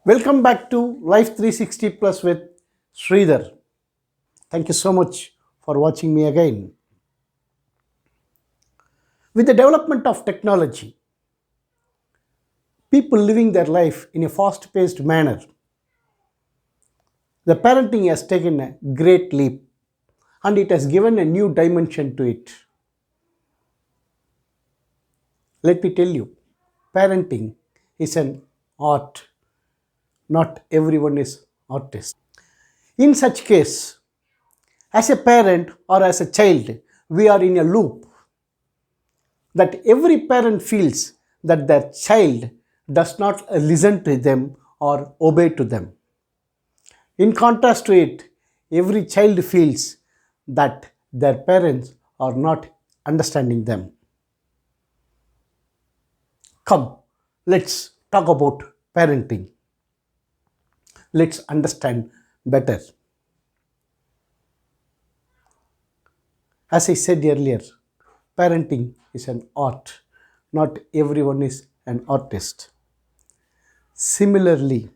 Welcome back to Life 360 Plus with Sridhar. Thank you so much for watching me again. With the development of technology, people living their life in a fast paced manner, the parenting has taken a great leap and it has given a new dimension to it. Let me tell you, parenting is an art. Not everyone is artist. In such case, as a parent or as a child, we are in a loop that every parent feels that their child does not listen to them or obey to them. In contrast to it, every child feels that their parents are not understanding them. Come, let's talk about parenting. Let's understand better. As I said earlier, parenting is an art. Not everyone is an artist. Similarly,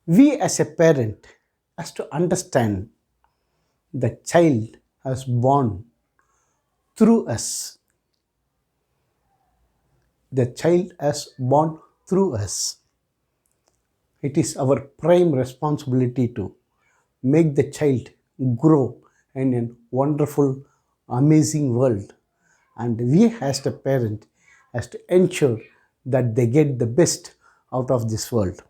we as a parent has to understand the child has born through us. The child has born through us. It is our prime responsibility to make the child grow in a wonderful, amazing world. And we as the parent has to ensure that they get the best out of this world.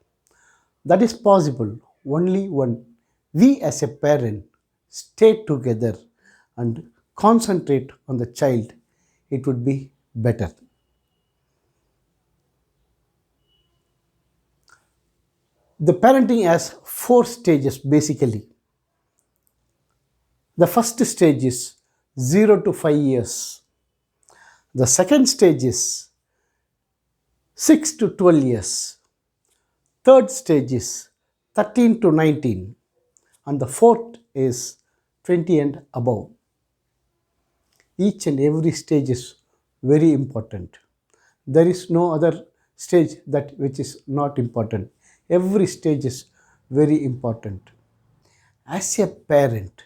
That is possible only when we as a parent stay together and concentrate on the child. It would be better. The parenting has four stages basically. The first stage is 0 to 5 years. The second stage is 6 to 12 years. Third stage is 13 to 19. And the fourth is 20 and above. Each and every stage is very important. There is no other stage that which is not important. Every stage is very important. As a parent,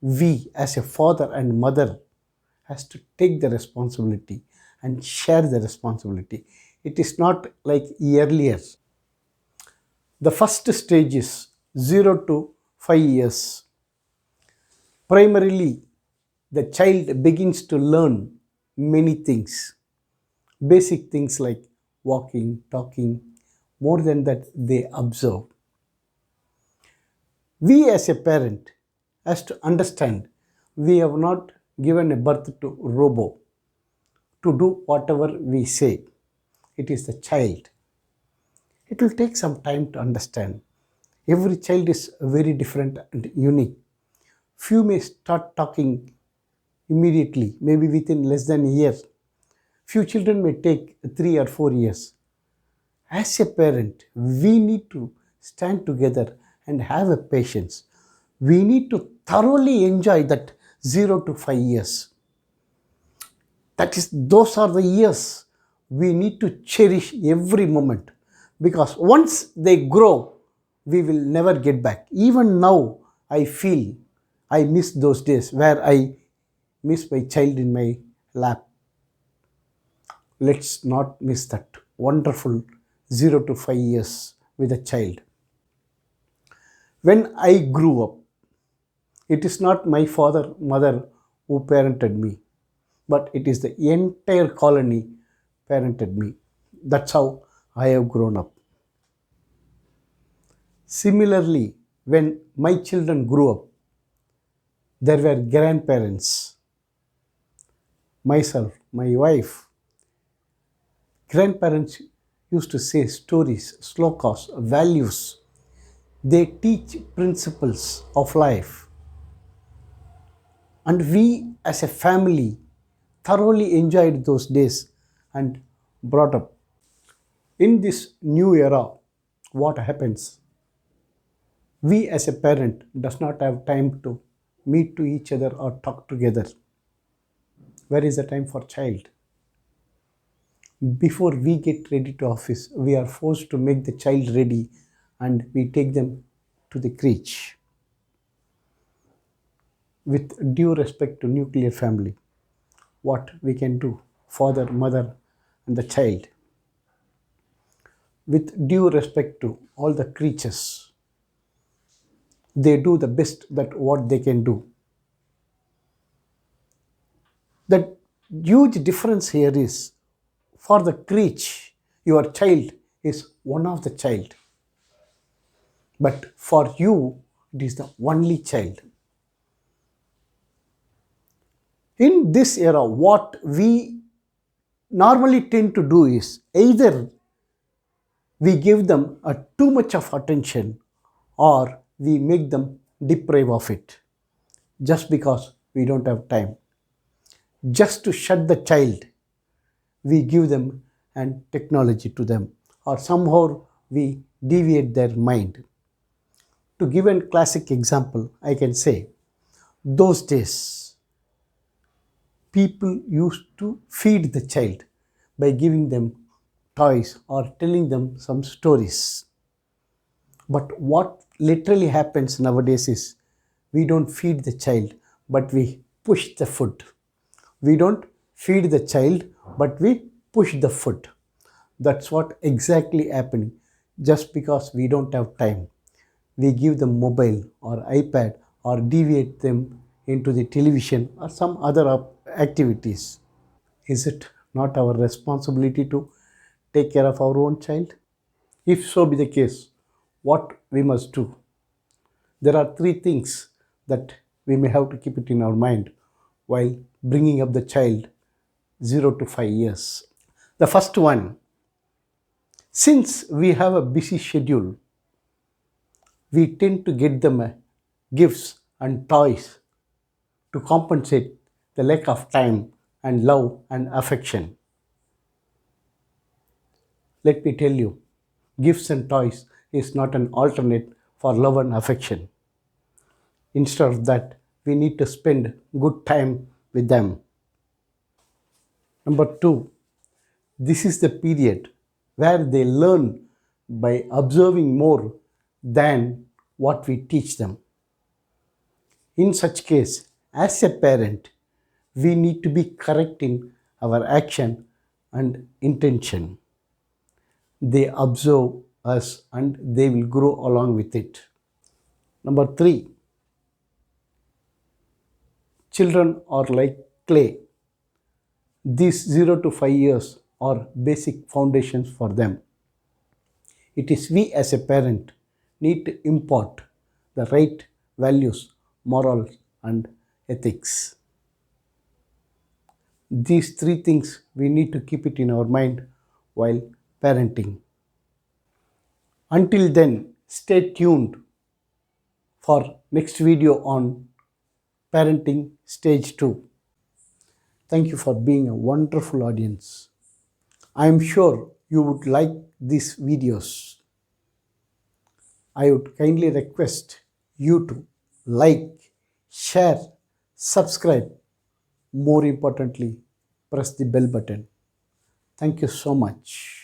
we as a father and mother has to take the responsibility and share the responsibility. It is not like earlier. The first stage is 0 to 5 years. Primarily, the child begins to learn many things, basic things like walking, talking. More than that, they observe. We as a parent has to understand we have not given a birth to robo to do whatever we say. It is the child. It will take some time to understand. Every child is very different and unique. Few may start talking immediately, maybe within less than a year. Few children may take 3 or 4 years. As a parent, we need to stand together and have a patience. We need to thoroughly enjoy that 0 to 5 years. That is, those are the years we need to cherish every moment because once they grow, we will never get back. Even now, I feel I miss those days where I miss my child in my lap. Let's not miss that wonderful 0 to 5 years with a child. When I grew up, it is not my father, mother who parented me, but it is the entire colony parented me. That's how I have grown up. Similarly, when my children grew up, there were grandparents, myself, my wife. Grandparents used to say stories, slokas, values. They teach principles of life. And we as a family thoroughly enjoyed those days and brought up. In this new era, what happens? We as a parent does not have time to meet to each other or talk together. Where is the time for child? Before we get ready to office, we are forced to make the child ready and we take them to the crèche. With due respect to nuclear family, what we can do, father, mother, and the child. With due respect to all the creatures, they do the best that what they can do. The huge difference here is for the creature, your child is one of the child, but for you, it is the only child. In this era, what we normally tend to do is either we give them a too much of attention or we make them deprive of it just because we don't have time. Just to shut the child, we give them and technology to them, or somehow we deviate their mind. To give a classic example, I can say those days people used to feed the child by giving them toys or telling them some stories. But what literally happens nowadays is we don't feed the child, but we push the food. We don't feed the child, but we push the food. That's what exactly happening. Just because we don't have time, we give them mobile or iPad or deviate them into the television or some other activities. Is it not our responsibility to take care of our own child? If so be the case, what we must do? There are three things that we may have to keep it in our mind while bringing up the child 0 to 5 years. The first one, since we have a busy schedule, we tend to get them gifts and toys to compensate the lack of time and love and affection. Let me tell you, gifts and toys is not an alternate for love and affection. Instead of that, we need to spend good time with them. Number two, this is the period where they learn by observing more than what we teach them. In such case, as a parent, we need to be correct in our action and intention. They observe us and they will grow along with it. Number three, children are like clay. These 0 to 5 years are basic foundations for them. It is we as a parent need to impart the right values, morals, and ethics. These three things we need to keep it in our mind while parenting. Until then, stay tuned for next video on parenting stage 2. Thank you for being a wonderful audience. I am sure you would like these videos. I would kindly request you to like, share, subscribe. More importantly, press the bell button. Thank you so much.